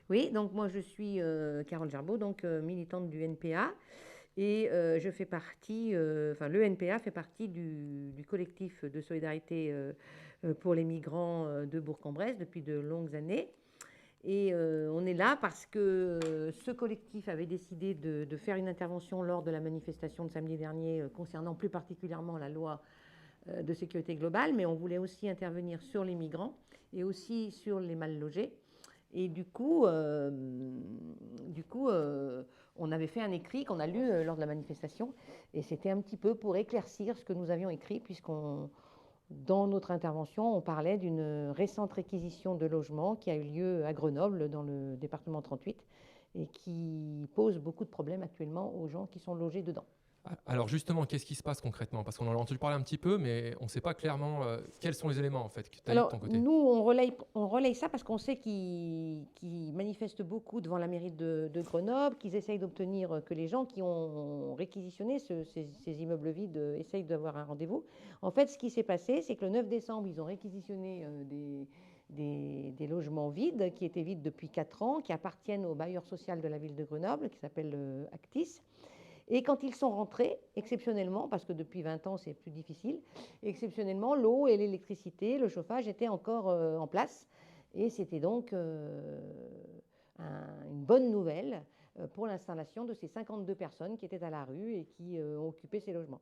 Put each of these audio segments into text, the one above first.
Oui, donc moi je suis Carole Gerbeau, donc militante du NPA. Et je fais partie, enfin le NPA fait partie du collectif de solidarité pour les migrants de Bourg-en-Bresse depuis de longues années. Et on est là parce que ce collectif avait décidé de faire une intervention lors de la manifestation de samedi dernier concernant plus particulièrement la loi de sécurité globale, mais on voulait aussi intervenir sur les migrants et aussi sur les mal logés. Et du coup, on avait fait un écrit qu'on a lu lors de la manifestation, et c'était un petit peu pour éclaircir ce que nous avions écrit, puisqu'on, dans notre intervention, on parlait d'une récente réquisition de logements qui a eu lieu à Grenoble, dans le département 38, et qui pose beaucoup de problèmes actuellement aux gens qui sont logés dedans. Alors justement, qu'est-ce qui se passe concrètement? Parce qu'on en a entendu parler un petit peu, mais on ne sait pas clairement quels sont les éléments en fait que tu as eu de Alors, ton côté. nous, on relaye ça parce qu'on sait qu'ils manifestent beaucoup devant la mairie de Grenoble, qu'ils essayent d'obtenir que les gens qui ont réquisitionné ces immeubles vides essayent d'avoir un rendez-vous. En fait, ce qui s'est passé, c'est que le 9 décembre, ils ont réquisitionné des logements vides, qui étaient vides depuis 4 ans, qui appartiennent au bailleur social de la ville de Grenoble, qui s'appelle Actis. Et quand ils sont rentrés, exceptionnellement, parce que depuis 20 ans c'est plus difficile, exceptionnellement, l'eau et l'électricité, le chauffage étaient encore en place. Et c'était donc une bonne nouvelle pour l'installation de ces 52 personnes qui étaient à la rue et qui ont occupé ces logements.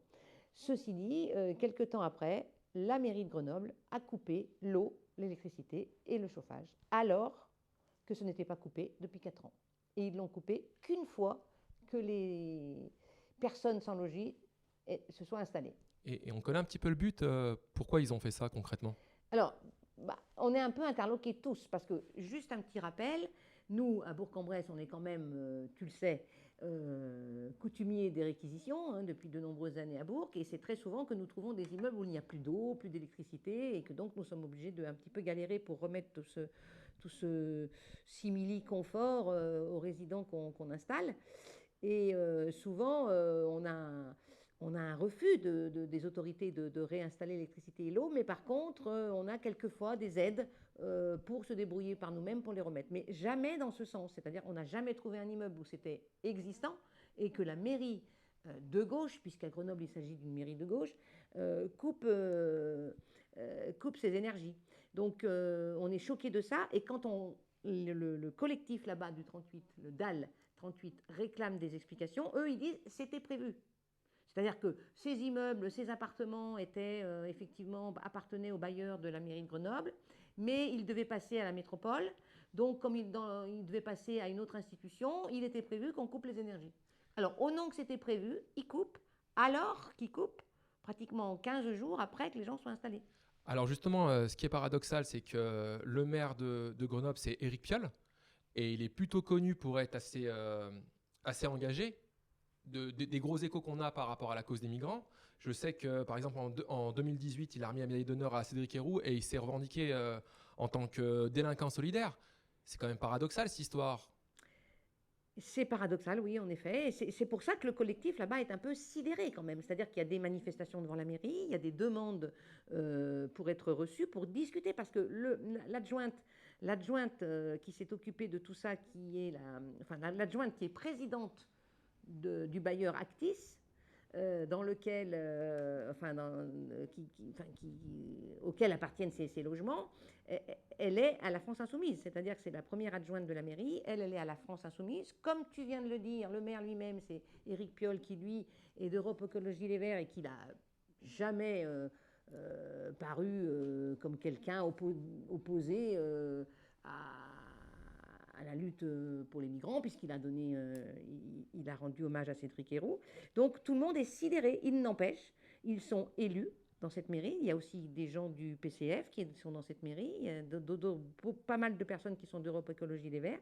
Ceci dit, quelques temps après, la mairie de Grenoble a coupé l'eau, l'électricité et le chauffage, alors que ce n'était pas coupé depuis 4 ans. Et ils l'ont coupé qu'une fois que les personnes sans logis se soient installées. Et on connaît un petit peu le but, pourquoi ils ont fait ça concrètement? Alors, on est un peu interloqués tous, parce que, juste un petit rappel, nous, à Bourg-en-Bresse, on est quand même, tu le sais, coutumiers des réquisitions hein, depuis de nombreuses années à Bourg, et c'est très souvent que nous trouvons des immeubles où il n'y a plus d'eau, plus d'électricité, et que donc nous sommes obligés de un petit peu galérer pour remettre tout ce simili-confort aux résidents qu'on installe. Et souvent, on a un refus des autorités de réinstaller l'électricité et l'eau, mais par contre, on a quelquefois des aides pour se débrouiller par nous-mêmes pour les remettre. Mais jamais dans ce sens, c'est-à-dire on n'a jamais trouvé un immeuble où c'était existant et que la mairie de gauche, puisqu'à Grenoble il s'agit d'une mairie de gauche, coupe ses énergies. Donc on est choqué de ça, et quand le collectif là-bas du 38, le DAL 38, réclame des explications, eux ils disent c'était prévu. C'est-à-dire que ces immeubles, ces appartements étaient effectivement appartenaient aux bailleurs de la mairie de Grenoble, mais ils devaient passer à la métropole. Donc, comme ils devaient passer à une autre institution, il était prévu qu'on coupe les énergies. Alors, au nom que c'était prévu, ils coupent, alors qu'ils coupent pratiquement 15 jours après que les gens soient installés. Alors justement, ce qui est paradoxal, c'est que le maire de Grenoble, c'est Éric Piolle, et il est plutôt connu pour être assez engagé. Des gros échos qu'on a par rapport à la cause des migrants. Je sais que, par exemple, en 2018, il a remis la médaille d'honneur à Cédric Héroux et il s'est revendiqué en tant que délinquant solidaire. C'est quand même paradoxal, cette histoire. C'est paradoxal, oui, en effet. Et c'est pour ça que le collectif là-bas est un peu sidéré quand même. C'est-à-dire qu'il y a des manifestations devant la mairie, il y a des demandes pour être reçues, pour discuter, parce que l'adjointe qui s'est occupée de tout ça, enfin, l'adjointe qui est présidente du bailleur Actis, dans lequel, enfin, auquel appartiennent ces logements, elle est à la France Insoumise. C'est-à-dire que c'est la première adjointe de la mairie, elle est à la France Insoumise. Comme tu viens de le dire, le maire lui-même, c'est Éric Piolle, qui lui est d'Europe Écologie Les Verts et qui n'a jamais paru comme quelqu'un opposé à la lutte pour les migrants, puisqu'il a donné, il a rendu hommage à Cédric Héroux. Donc tout le monde est sidéré. Il n'empêche, ils sont élus dans cette mairie. Il y a aussi des gens du PCF qui sont dans cette mairie. Il y a pas mal de personnes qui sont d'Europe Écologie Les Verts,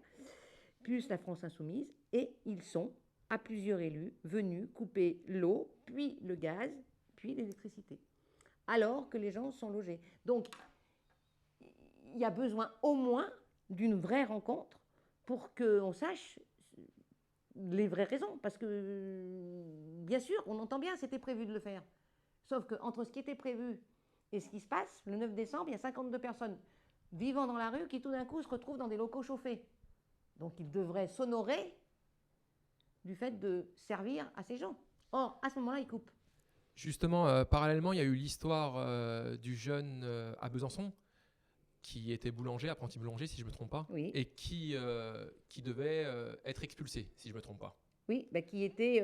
plus la France Insoumise. Et ils sont, à plusieurs élus, venus couper l'eau, puis le gaz, puis l'électricité, alors que les gens sont logés. Donc il y a besoin au moins d'une vraie rencontre pour qu'on sache les vraies raisons. Parce que, bien sûr, on entend bien, c'était prévu de le faire. Sauf qu'entre ce qui était prévu et ce qui se passe, le 9 décembre, il y a 52 personnes vivant dans la rue qui tout d'un coup se retrouvent dans des locaux chauffés. Donc il devrait s'honorer du fait de servir à ces gens. Or, à ce moment-là, il coupe. Justement, parallèlement, il y a eu l'histoire du jeune à Besançon qui était boulanger, apprenti boulanger, si je ne me trompe pas, Oui. et qui devait être expulsé, si je ne me trompe pas. Oui, bah, qui était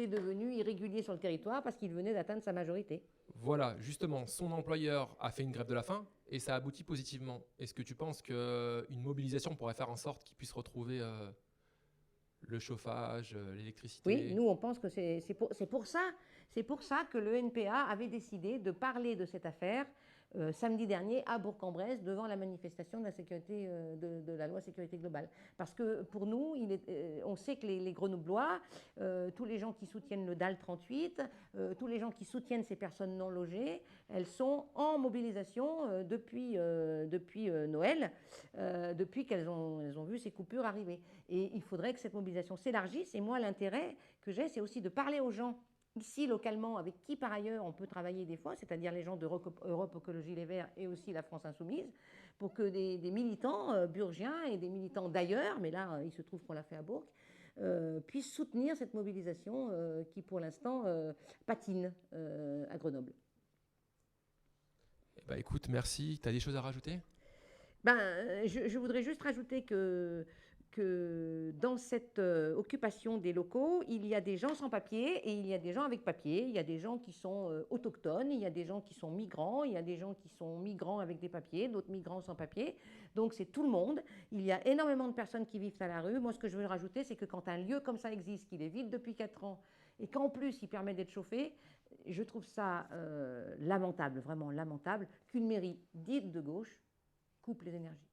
devenu irrégulier sur le territoire parce qu'il venait d'atteindre sa majorité. Voilà, justement, son employeur a fait une grève de la faim et ça aboutit positivement. Est-ce que tu penses qu'une mobilisation pourrait faire en sorte qu'il puisse retrouver le chauffage, l'électricité? Oui, nous on pense que c'est pour ça que le NPA avait décidé de parler de cette affaire samedi dernier à Bourg-en-Bresse devant la manifestation de la, sécurité, de la loi sécurité globale. Parce que pour nous, on sait que les Grenoblois, tous les gens qui soutiennent le DAL 38, tous les gens qui soutiennent ces personnes non logées, elles sont en mobilisation depuis Noël, depuis qu'elles ont vu ces coupures arriver. Et il faudrait que cette mobilisation s'élargisse. Et moi, l'intérêt que j'ai, c'est aussi de parler aux gens ici, localement, avec qui par ailleurs on peut travailler des fois, c'est-à-dire les gens d'Europe Écologie Les Verts et aussi la France Insoumise, pour que des militants burgiens et des militants d'ailleurs, mais là il se trouve qu'on l'a fait à Bourg, puissent soutenir cette mobilisation qui pour l'instant patine à Grenoble. Eh ben, écoute, merci. Tu as des choses à rajouter? Je voudrais juste rajouter que dans cette occupation des locaux, il y a des gens sans papier et il y a des gens avec papier. Il y a des gens qui sont autochtones, il y a des gens qui sont migrants, il y a des gens qui sont migrants avec des papiers, d'autres migrants sans papier. Donc c'est tout le monde. Il y a énormément de personnes qui vivent à la rue. Moi, ce que je veux rajouter, c'est que quand un lieu comme ça existe, qu'il est vide depuis 4 ans, et qu'en plus il permet d'être chauffé, je trouve ça lamentable, vraiment lamentable, qu'une mairie dite de gauche coupe les énergies.